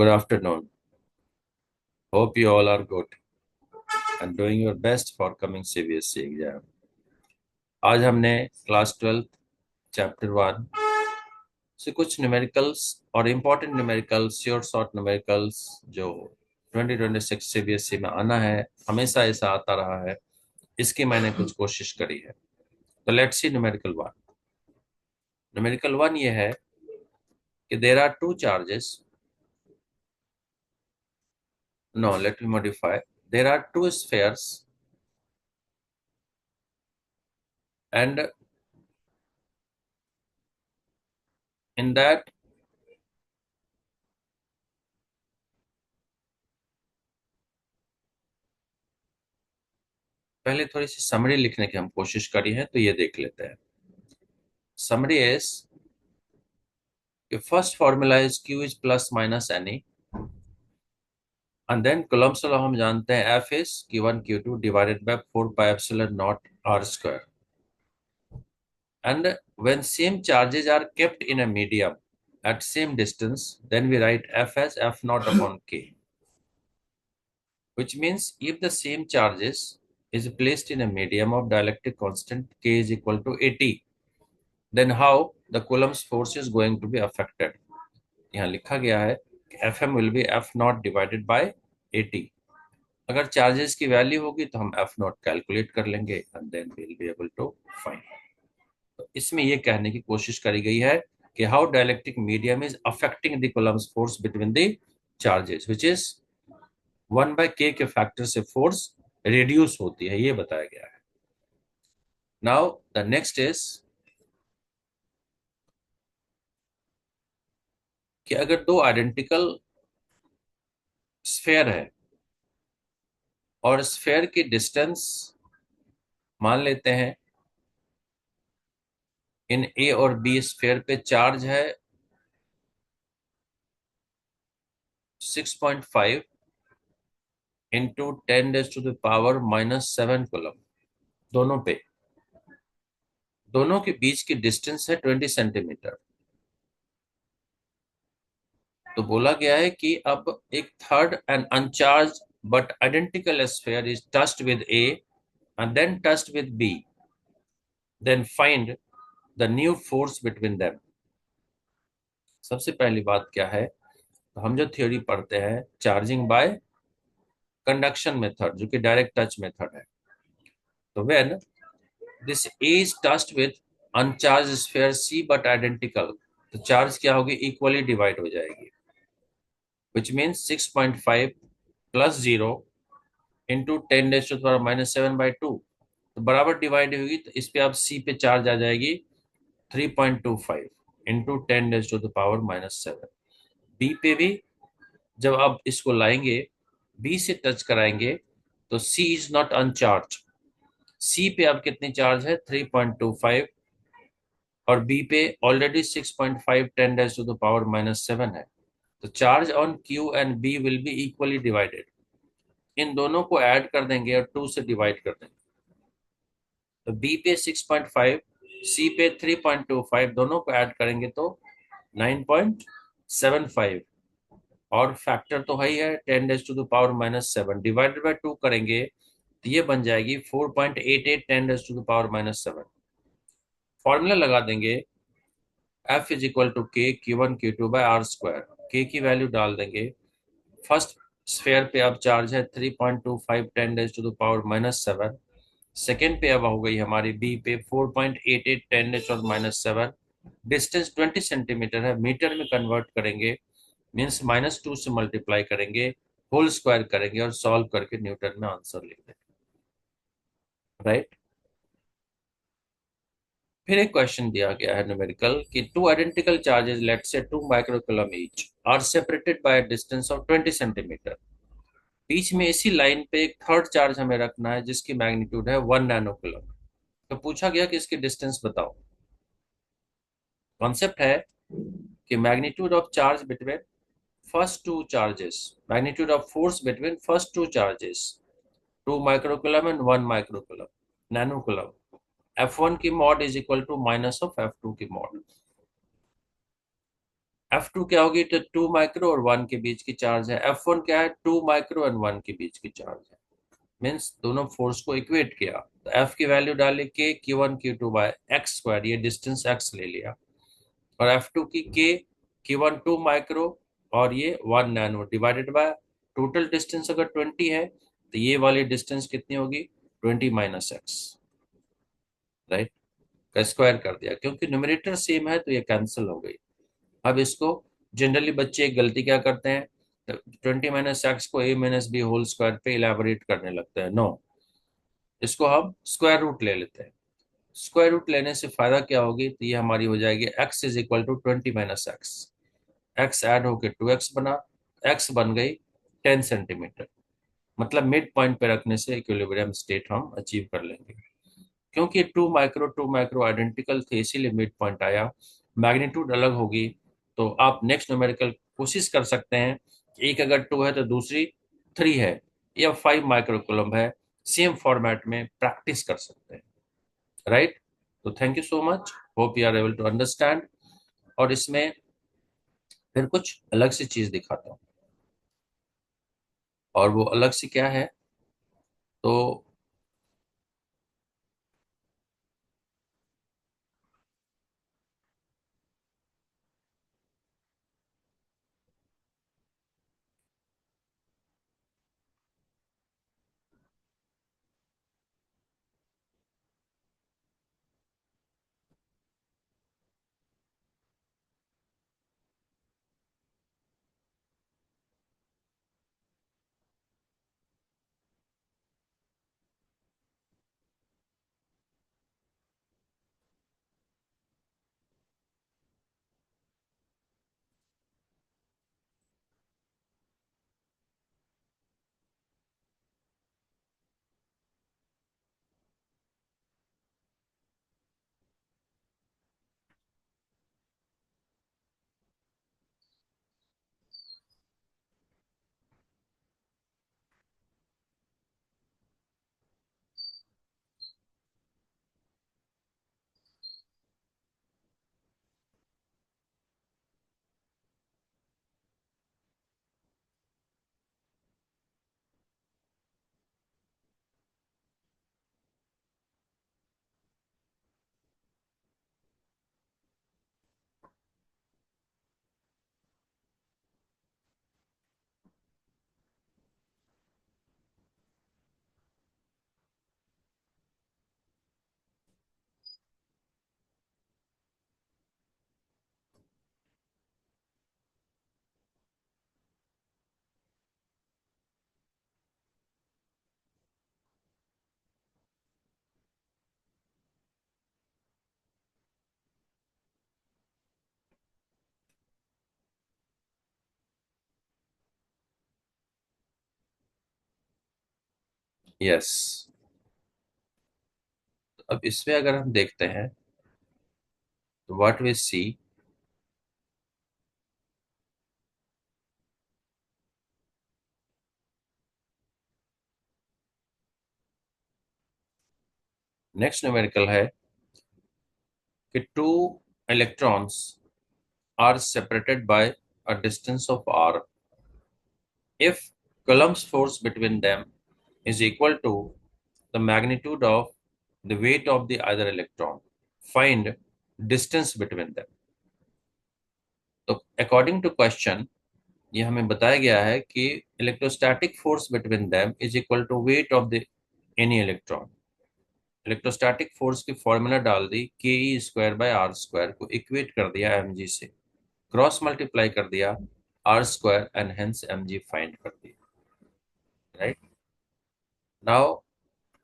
Good afternoon. Hope you all are good and doing your best for coming CBSE exam. आज हमने class 12 chapter 1 से कुछ numericals और important numericals, short numericals जो 2026 CBSE में आना है, हमेशा ऐसा आता रहा है, इसकी मैंने कुछ कोशिश करी है। तो लेट्स सी न्यूमेरिकल 1। न्यूमेरिकल 1 ये है कि there are two charges, no, let me modify. There are two spheres and in that पहले थोड़ी सी समरी लिखने की हम कोशिश करी है, तो ये देख लेते हैं। Summary is first formula is Q is plus minus NE and then Coulomb's law हम जानते हैं F is Q1 Q2 divided by 4 pi epsilon naught R square. And when same charges are kept in a medium at same distance, then we write F as F naught upon K, which means if the same charges is placed in a medium of dielectric constant K is equal to AT, then how the Coulomb's force is going to be affected. यहाँ लिखा गया है कि Fm will be F naught divided by AT. अगर charges की value होगी तो हम F naught कैलकुलेट कर लेंगे and then we will be able to find. तो इसमें ये कहने की कोशिश करी गई है कि how dielectric medium is affecting the Coulomb's force between the charges, which is 1/k के फैक्टर से फोर्स रिड्यूस होती है, ये बताया गया है। नाउ द नेक्स्ट इज कि अगर दो आइडेंटिकल स्फेयर है और स्फेयर की डिस्टेंस मान लेते हैं इन ए और बी स्फेयर पे चार्ज है 6.5 इंटू 10⁻⁻⁷ कूलम, दोनों के बीच की डिस्टेंस है 20 सेंटीमीटर। तो बोला गया है कि अब एक third and uncharged but identical sphere is touched with A and then touched with B, then find the new force between them. सबसे पहली बात क्या है, तो हम जो थ्योरी पढ़ते हैं चार्जिंग बाय कंडक्शन मेथड, जो कि डायरेक्ट टच मेथड है, तो when this A is touched with uncharged sphere C but identical, तो चार्ज क्या होगी, इक्वली डिवाइड हो जाएगी, विच मीन्स 6.5 प्लस 0 इंटू 10⁻⁻⁷/2, तो बराबर डिवाइड होगी, तो इस पे अब सी पे चार्ज आ जाएगी 3.25 इंटू 10⁻⁻⁷। बी पे भी जब आप इसको लाएंगे, बी से टच कराएंगे, तो सी इज नॉट अनचार्ज, सी पे अब कितनी चार्ज है 3.25 और बी पे ऑलरेडी 6.5 10⁻⁻⁷ है, तो charge on Q and B will be equally divided. इन दोनों को ऐड कर देंगे और 2 से डिवाइड कर देंगे, तो बी पे 6.5, सी पे 3.25, दोनों को ऐड करेंगे तो 9.75 और फैक्टर तो है ही है 10⁻⁻⁷, डिवाइडेड बाय 2 करेंगे तो ये बन जाएगी 4.88 10⁻⁻⁷। फॉर्मूला लगा देंगे F is equal to K Q1 Q2 by R square. K की वैल्यू डाल देंगे, फर्स्ट स्फेयर पे अब चार्ज है 3.25 10⁻⁻⁷, सेकेंड पे अब हो गई हमारी बी पे 4.88 10⁻⁻⁷, डिस्टेंस 20 सेंटीमीटर है, मीटर में कन्वर्ट करेंगे, मीन्स -2 से मल्टीप्लाई करेंगे, होल स्क्वायर करेंगे और सॉल्व करके न्यूटन में आंसर लिख देंगे, राइट। फिर एक क्वेश्चन दिया गया है न्यूमेरिकल कि टू आइडेंटिकल चार्जेस लेट से 2 microcoulomb each are separated by distance of 20 centimetre. बीच में इसी लाइन पे एक थर्ड चार्ज हमें रखना है जिसकी मैग्नीट्यूड है 1 नैनोकूलम। तो पूछा गया कि इसकी डिस्टेंस बताओ। कॉन्सेप्ट है कि magnitude of charge between first two charges, magnitude of force between first two charges 2 microcoulomb and 1 microcoulomb nanocoulomb, F1 की mod is equal to minus of F2 की मॉड। F2 क्या होगी, तो 2 माइक्रो और 1 के बीच की चार्ज है। F1 क्या है, 2 माइक्रो और 1 के बीच की चार्ज है। मीन्स दोनों फोर्स को इक्वेट किया, तो F की वैल्यू डाली के Q1 Q2 by x square, ये डिस्टेंस x ले लिया, और F2 की के Q1 2 माइक्रो और ये 1 nano divided by total distance अगर 20 है तो ये वाली डिस्टेंस कितनी होगी, 20 - x, राइट, का स्क्वायर कर दिया, क्योंकि न्यूमरेटर सेम है तो ये कैंसिल हो गई। अब इसको जनरली बच्चे एक गलती क्या करते हैं, 20 - x को a - b होल स्क्वायर पे इलेबोरेट करने लगते हैं। नो, इसको हम स्क्वायर रूट ले लेते हैं। स्क्वायर रूट लेने से फायदा क्या होगी, तो ये हमारी हो जाएगी x is equal to 20 - x, x add होके 2x बना, x बन गई 10 सेंटीमीटर। मतलब मिड पॉइंट पे रखने से इक्विलिब्रियम स्टेट हम अचीव कर लेंगे। क्योंकि 2 माइक्रो आइडेंटिकल थे इसीलिए मिड पॉइंट आया। मैग्नीट्यूड अलग होगी तो आप नेक्स्ट न्यूमेरिकल कोशिश कर सकते हैं, एक अगर 2 है तो दूसरी 3 है या 5 माइक्रो कूलम्ब है, सेम फॉर्मेट में प्रैक्टिस कर सकते हैं, राइट। तो thank you so much, hope you are able to understand. और इसमें फिर कुछ अलग सी चीज दिखाता हूँ, और वो अलग सी क्या है, तो यस। अब इसमें अगर हम देखते हैं तो what we see, next numerical है कि two electrons are separated by a distance of r if Coulomb's force between them is equal to the magnitude of the weight of the other electron. Find distance between them. तो according to question ये हमें बताया गया है कि electrostatic force between them is equal to weight of the any electron. Electrostatic force की formula डाल दी, K E square by R square को इक्वेट कर दिया एम जी से, क्रॉस मल्टीप्लाई कर दिया R square and hence M G find कर दिया, राइट। नाउ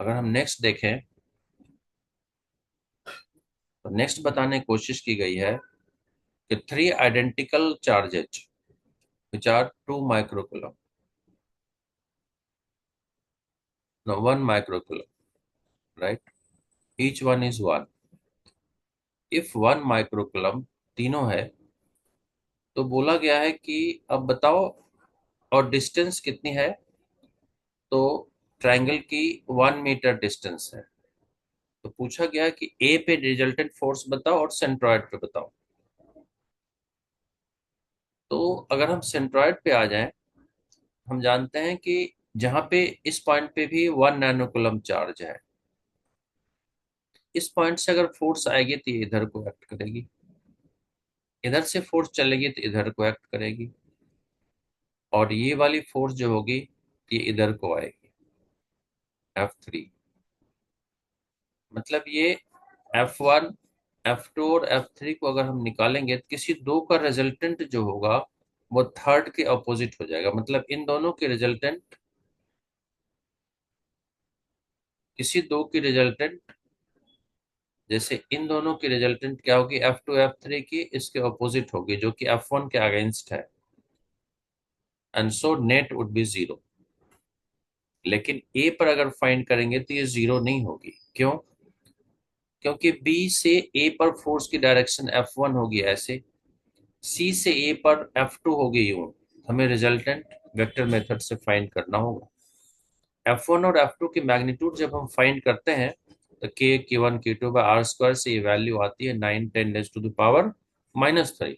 अगर हम नेक्स्ट देखें तो नेक्स्ट बताने की कोशिश की गई है कि 3 identical charges which are 2 micro coulomb, no 1 micro coulomb, right, each one is 1, if 1 micro coulomb तीनों है, तो बोला गया है कि अब बताओ और डिस्टेंस कितनी है, तो ट्रायंगल की 1 मीटर डिस्टेंस है। तो पूछा गया कि ए पे रिजल्टेंट फोर्स बताओ और सेंट्रॉइड पे बताओ। अगर हम सेंट्रॉइड पे आ जाएं, हम जानते हैं कि जहां पे इस पॉइंट पे भी 1 नैनो कूलम चार्ज है, इस पॉइंट से अगर फोर्स आएगी तो ये इधर को एक्ट करेगी, इधर से फोर्स चलेगी तो इधर को एक्ट करेगी, और ये वाली फोर्स जो होगी ये इधर को आएगी, F3। मतलब ये F1, F2 और F3 को अगर हम निकालेंगे तो किसी दो का रिजल्टेंट जो होगा वो थर्ड के अपोजिट हो जाएगा। मतलब इन दोनों के रिजल्टेंट, किसी दो की रिजल्टेंट, जैसे इन दोनों की रिजल्टेंट क्या होगी, F2 F3 की इसके अपोजिट होगी, जो कि F1 के अगेंस्ट है, and so net would be zero. लेकिन ए पर अगर फाइंड करेंगे तो ये जीरो नहीं होगी। क्यों? क्योंकि बी से ए पर फोर्स की डायरेक्शन F1 होगी ऐसे, सी से ए पर F2 होगी यूं। हमें रिजल्टेंट वेक्टर मेथड से फाइंड करना होगा। F1 और F2 की मैग्नीट्यूड जब हम फाइंड करते हैं तो k q1 q2 bye R square से ये वैल्यू आती है 9 10 रेज़ टू द पावर -3।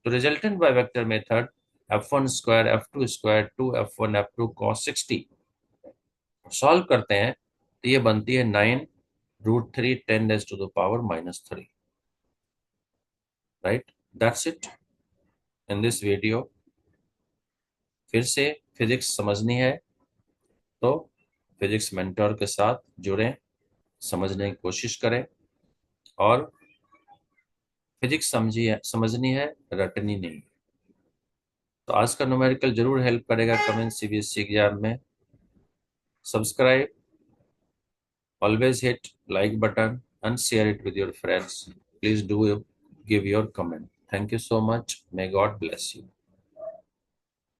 तो resultant by vector method F1 square F2 square 2 F1 F2 cos 60 solve करते हैं तो ये बनती है 9√3 10 raise to the power -3। Right, that's it in this video. फिर से फिजिक्स समझनी है तो फिजिक्स मेंटर के साथ जुड़ें, समझने की कोशिश करें, और फिजिक्स समझनी है, रटनी नहीं। तो आज का न्यूमेरिकल जरूर हेल्प करेगा कमेंट सीबीएसई एग्जाम में। Subscribe, always hit like button and share it with your friends. Please do give your comment. Thank you so much. May God bless you.